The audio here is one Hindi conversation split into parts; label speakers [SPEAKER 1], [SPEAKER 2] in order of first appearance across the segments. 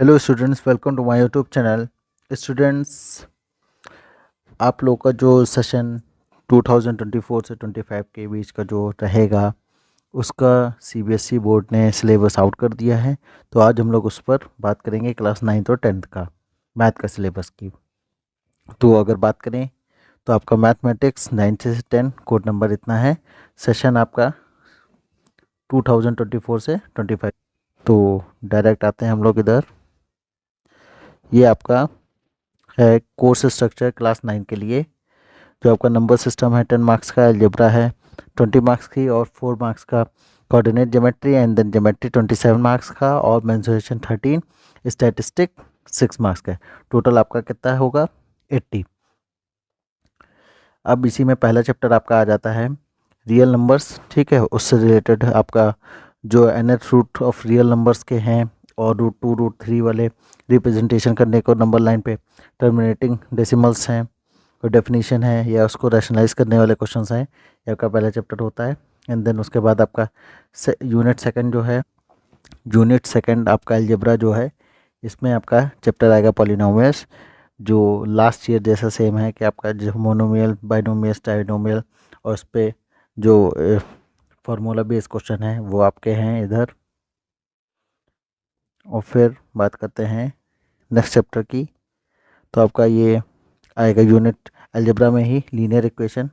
[SPEAKER 1] Hello students, welcome to my YouTube channel. Students, आप लोग का जो सेशन 2024 से 25 के बीच का जो रहेगा उसका सीबीएसई बोर्ड ने सिलेबस आउट कर दिया है। तो आज हम लोग उस पर बात करेंगे क्लास 9th और 10th का मैथ का सिलेबस की। तो अगर बात करें तो आपका मैथमेटिक्स 9 से 10 कोड नंबर इतना है। सेशन आपका 2024 से 25। तो डायरेक्ट आते हैं हम लोग इधर। ये आपका है कोर्स स्ट्रक्चर क्लास 9 के लिए। जो आपका नंबर सिस्टम है 10 मार्क्स का, अलजेब्रा है 20 मार्क्स की और 4 मार्क्स का, coordinate geometry and then geometry 27 marks का और मेंसुरेशन 13, स्टैटिस्टिक 6 मार्क्स का। टोटल आपका कितना होगा 80। अब इसी में पहला चैप्टर आपका आ जाता है रियल नंबर्स। ठीक है, उससे रिलेटेड आपका जो nth root of real numbers के हैं और रूट 2 रूट 3 वाले रिप्रेजेंटेशन करने को नंबर लाइन पे टर्मिनेटिंग डेसिमल्स हैं और डेफिनेशन है या उसको रैशनलाइज करने वाले क्वेश्चंस हैं, ये आपका पहला चैप्टर होता है। एंड देन उसके बाद आपका यूनिट सेकंड जो है, यूनिट सेकंड आपका अलजेब्रा जो है, इसमें आपका चैप्टर आएगा पॉलिनोमियल्स, जो लास्ट ईयर जैसा सेम है कि आपका जो मोनोमियल, बाइनोमियल्स, ट्राइनोमियल और उस पर जो फार्मूला बेस्ड क्वेश्चन है वो आपके हैं इधर। और फिर बात करते हैं नेक्स्ट चैप्टर की। तो आपका ये आएगा यूनिट अलजेब्रा में ही linear equation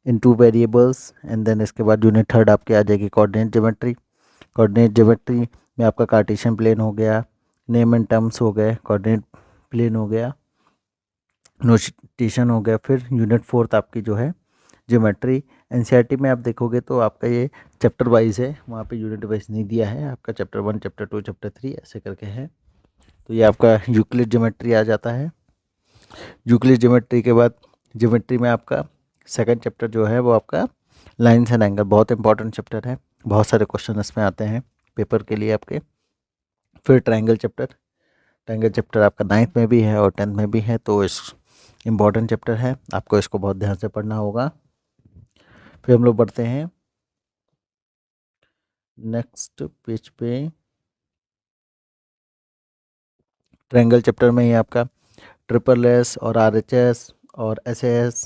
[SPEAKER 1] in 2 variables. And then इसके बाद यूनिट थर्ड आपके आ जाएगी कोऑर्डिनेट ज्योमेट्री। कोऑर्डिनेट ज्योमेट्री में आपका कार्टेशियन प्लेन हो गया, नेम एंड टर्म्स हो गए, कोऑर्डिनेट प्लेन हो गया, नोटेशन हो गया। फिर यूनिट फोर्थ आपकी जो है ज्योमेट्री। एनसीईआरटी में आप देखोगे तो आपका ये चैप्टर वाइज है, वहाँ पे यूनिट वाइज नहीं दिया है, आपका चैप्टर 1, चैप्टर 2, चैप्टर 3 ऐसे करके है। तो ये आपका यूक्लिड ज्योमेट्री आ जाता है। यूक्लिड ज्योमेट्री के बाद ज्योमेट्री में आपका सेकंड चैप्टर जो है वो आपका लाइन्स एंड एंगल, बहुत इंपॉर्टेंट चैप्टर है, बहुत सारे क्वेश्चन इसमें आते हैं पेपर के लिए आपके। फिर ट्रायंगल चैप्टर, ट्रायंगल चैप्टर आपका 9th में भी है और 10th में भी है, तो इस इम्पॉर्टेंट चैप्टर है, आपको इसको बहुत ध्यान से पढ़ना होगा। फिर हम लोग बढ़ते हैं नेक्स्ट पेज पे। ट्रायंगल चैप्टर में ही आपका ट्रिपल एस और RHS और SAS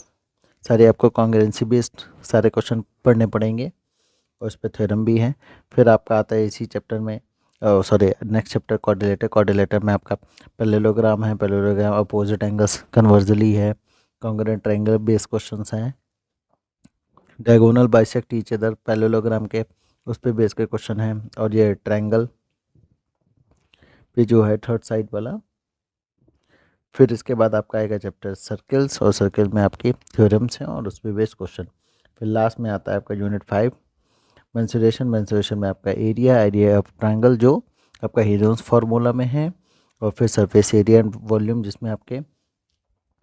[SPEAKER 1] सारे आपको कॉन्ग्रुएंसी बेस्ड सारे क्वेश्चन पढ़ने पड़ेंगे और उस पर थ्योरम भी है। फिर आपका आता है इसी चैप्टर में, sorry next chapter coordinator. Coordinator में आपका पैरेललोग्राम है, पैरेललोग्राम अपोजिट एंगल्स कन्वर्जली है, कॉन्ग्रुएंट ट्रायंगल बेस्ड क्वेश्चंस हैं, diagonal bisect each other parallelogram के उस पर बेस के क्वेश्चन हैं, और ये ट्रायंगल पे जो है थर्ड साइड वाला। फिर इसके बाद आपका आएगा चैप्टर सर्कल्स, और सर्कल में आपकी थ्योरम्स हैं और उस पर बेस्ड क्वेश्चन। फिर लास्ट में आता है आपका यूनिट 5 मेंसुरेशन। मेंसुरेशन में आपका एरिया, एरिया ऑफ ट्रायंगल जो आपका हेजोन्स फार्मूला में है, और फिर सरफेस एरिया एंड वॉल्यूम जिसमें आपके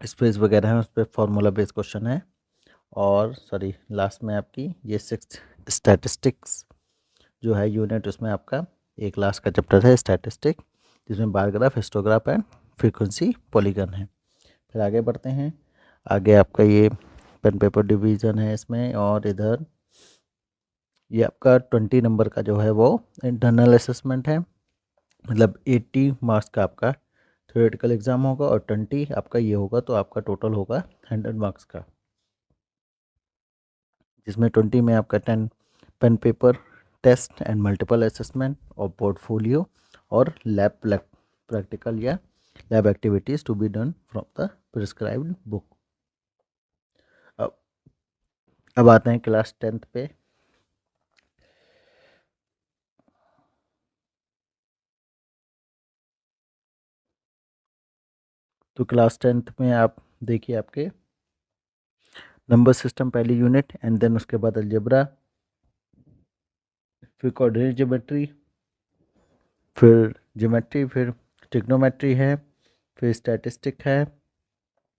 [SPEAKER 1] स्पेस वगैरह हैं उस पर फार्मूला बेस्ड क्वेश्चन है। और सॉरी लास्ट में आपकी ये 6th स्टैटिस्टिक्स जो है यूनिट, उसमें आपका एक लास्ट का चैप्टर है स्टैटिस्टिक, जिसमें bar graph, histograph and frequency polygon है। फिर आगे बढ़ते हैं। आगे आपका ये पेन पेपर डिवीज़न है इसमें, और इधर ये आपका 20 नंबर का जो है वो इंटरनल असेसमेंट है, मतलब 80 मार्क्स का आपका थ्योरेटिकल एग्जाम होगा और 20 आपका ये होगा, तो आपका टोटल होगा 100 मार्क्स का, जिसमें 20 में आपका 10 pen paper test and multiple assessment और पोर्टफोलियो और लैब प्रैक्टिकल या lab activities to be done from the prescribed book. अब अब आते हैं क्लास 10th पे। तो क्लास 10th में आप देखिए आपके नंबर सिस्टम पहली यूनिट, एंड देन उसके बाद अलजेब्रा, फिर कोऑर्डिनेट ज्योमेट्री, फिर ज्योमेट्री, फिर ट्रिग्नोमेट्री है, फिर स्टैटिस्टिक है,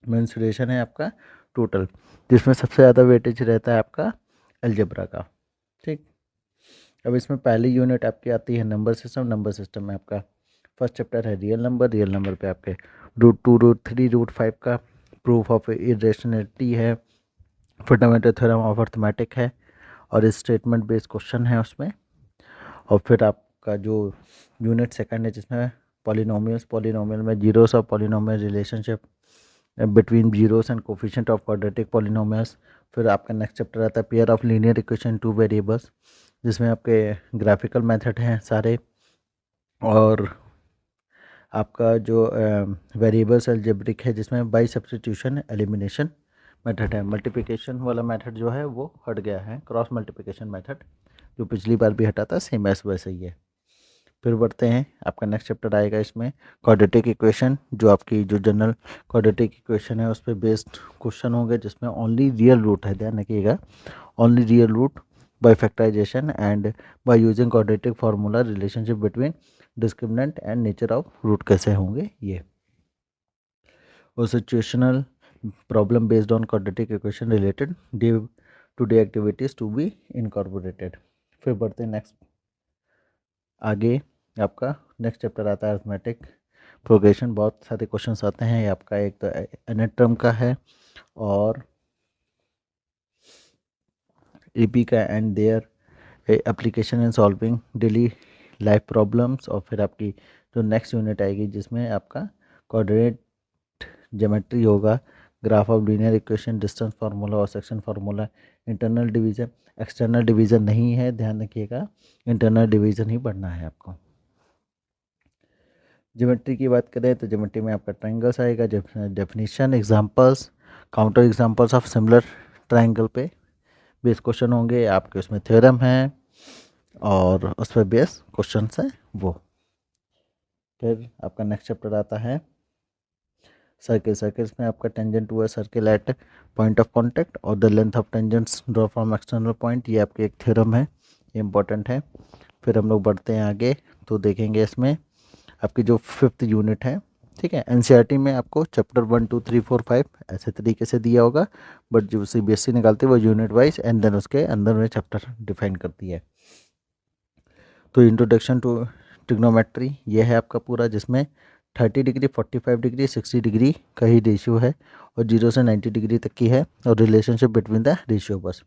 [SPEAKER 1] मेंसुरेशन है आपका टोटल, जिसमें सबसे ज़्यादा वेटेज रहता है आपका अलजेब्रा का। ठीक, अब इसमें पहली यूनिट आपकी आती है नंबर सिस्टम। नंबर सिस्टम में आपका फर्स्ट चैप्टर है रियल नंबर। रियल नंबर पे आपके रूट 2, रूट 3, रूट 5 का प्रूफ ऑफ इरेशनलिटी है, फंडामेंटल थ्योरम ऑफ अर्थमेटिक है, और स्टेटमेंट बेस्ड क्वेश्चन है उसमें। और फिर आपका जो यूनिट सेकंड है जिसमें पॉलिनोमियल्स, पॉलिनोमियल में zeros of polynomial relationship between zeros and coefficient of quadratic polynomials. फिर आपका नेक्स्ट चैप्टर आता है pair of linear equation two variables, जिसमें आपके ग्राफिकल मेथड हैं सारे, और आपका जो वेरिएबल्स अलजेब्रिक है जिसमें बाई सब्स्टिट्यूशन एलिमिनेशन मेथड है। मल्टीप्लिकेशन वाला मेथड जो है वो हट गया है, क्रॉस मल्टीप्लिकेशन मेथड जो पिछली बार भी हटा था सेम एस वैसे ही है। फिर बढ़ते हैं, आपका नेक्स्ट चैप्टर आएगा इसमें क्वाड्रेटिक इक्वेशन, जो आपकी जो जनरल क्वाड्रेटिक इक्वेशन है उस पर बेस्ड क्वेश्चन होंगे, जिसमें ओनली रियल रूट है, ध्यान रखिएगा, only real root by factorisation and by using quadratic formula relationship between discriminant and nature of root कैसे होंगे ये, और situational problem based on quadratic equation related day to day activities to be incorporated. फिर बढ़ते हैं नेक्स्ट आगे, आपका नेक्स्ट चैप्टर आता है अरिथमेटिक प्रोग्रेशन। बहुत सारे क्वेश्चंस आते हैं, ये आपका एक तो nth टर्म का है और ईपी का and their application in solving daily life problems, और फिर आपकी जो नेक्स्ट यूनिट आएगी जिसमें आपका कोऑर्डिनेट ज्योमेट्री होगा, graph of linear equation, distance formula और section formula, internal division, external division नहीं है, ध्यान रखिएगा, इंटरनल डिवीजन ही पढ़ना है आपको। ज्योमेट्री की बात करें तो ज्योमेट्री में आपका ट्रायंगल्स आएगा, definition, examples, counter examples of similar triangle पे बेस क्वेश्चन होंगे आपके, उसमें थ्योरम है और उस पर बेस क्वेश्चन है वो। फिर आपका नेक्स्ट चैप्टर आता है सर्किल। सर्किल्स में आपका tangent to a circle at point of contact और the length of tangents draw from external point, ये आपके एक थ्योरम है, ये इंपॉर्टेंट है। फिर हम लोग बढ़ते हैं आगे तो देखेंगे इसमें आपकी जो 5th यूनिट है, ठीक है। एनसीईआरटी में आपको चैप्टर 1 2 3 4 5 ऐसे तरीके से दिया होगा, बट जो सीबीएसई निकालती है वो यूनिट वाइज एंड देन उसके अंदर में चैप्टर डिफाइन करती है। तो इंट्रोडक्शन टू ट्रिग्नोमेट्री ये है आपका पूरा, जिसमें 30 डिग्री, 45 डिग्री, 60 डिग्री का ही रेशियो है और 0 से 90 डिग्री तक की है, और रिलेशनशिप बिटवीन द रेशियो बस।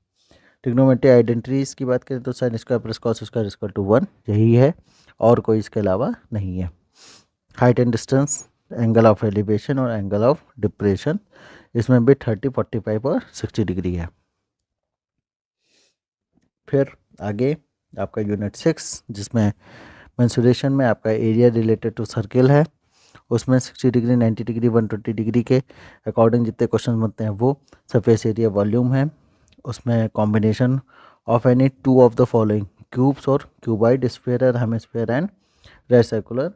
[SPEAKER 1] ट्रिग्नोमेट्री आइडेंटिटीज की बात करें तो sine square plus cos square equal to 1 यही है और कोई इसके अलावा नहीं है। Height and distance, angle of elevation और एंगल ऑफ डिप्रेशन, इसमें भी 30, 45 और 60 डिग्री है। फिर आगे आपका यूनिट 6 जिसमें मेंसुरेशन में आपका एरिया रिलेटेड टू सर्किल है, उसमें 60 डिग्री, 90 डिग्री, 120 डिग्री के अकॉर्डिंग जितने क्वेश्चन बनते हैं वो सरफेस एरिया वॉल्यूम है। उसमें combination of any two of the following cubes और cuboid, sphere, hemisphere and right circular,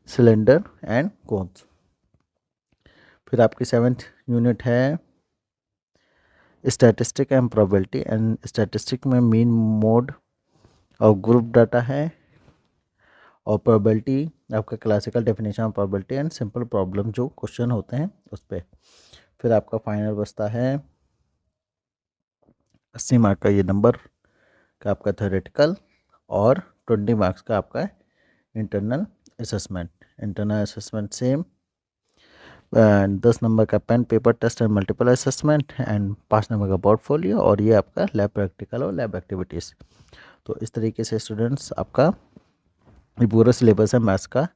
[SPEAKER 1] cylinder and cones. फिर आपकी 7th यूनिट है statistic and probability, and statistic में मीन, मोड और ग्रुप डाटा है, और प्रोबेबिलिटी आपका classical definition of probability and simple problem जो क्वेश्चन होते हैं उस पर। फिर आपका फाइनल बचता है 80 मार्क का ये नंबर का आपका थ्योरेटिकल और 20 मार्क्स का आपका internal assessment. Internal assessment same, 10 number का pen paper test and multiple assessment and 5 number का पोर्टफोलियो, और ये आपका लैब प्रैक्टिकल और लैब एक्टिविटीज़। तो इस तरीके से स्टूडेंट्स आपका ये पूरा सिलेबस है मैथ्स का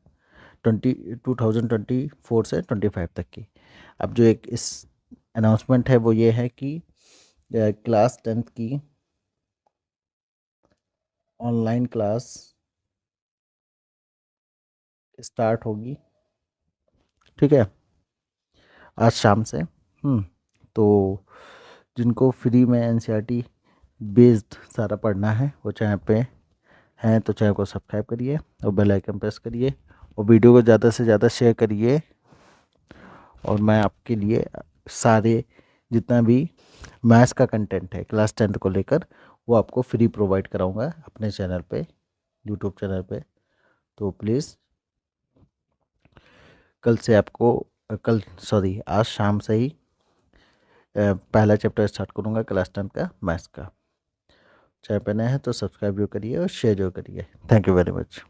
[SPEAKER 1] 2024 से 25 तक की। अब जो एक इस अनाउंसमेंट है वो ये है कि क्लास 10th की ऑनलाइन क्लास स्टार्ट होगी, ठीक है, आज शाम से। तो जिनको फ्री में एनसीईआरटी बेस्ड सारा पढ़ना है वो चैनल पे हैं तो चैनल को सब्सक्राइब करिए और बेल आइकन प्रेस करिए और वीडियो को ज़्यादा से ज़्यादा शेयर करिए, और मैं आपके लिए सारे जितना भी मैथ्स का कंटेंट है क्लास 10th को लेकर वो आपको फ्री प्रोवाइड कराऊंगा अपने चैनल पे, यूट्यूब चैनल पे। तो प्लीज़ आज शाम से ही पहला चैप्टर स्टार्ट करूंगा क्लास 10th का मैथ्स का। चैनल पे नए हैं तो सब्सक्राइब जो करिए और शेयर जो करिए। Thank you very much.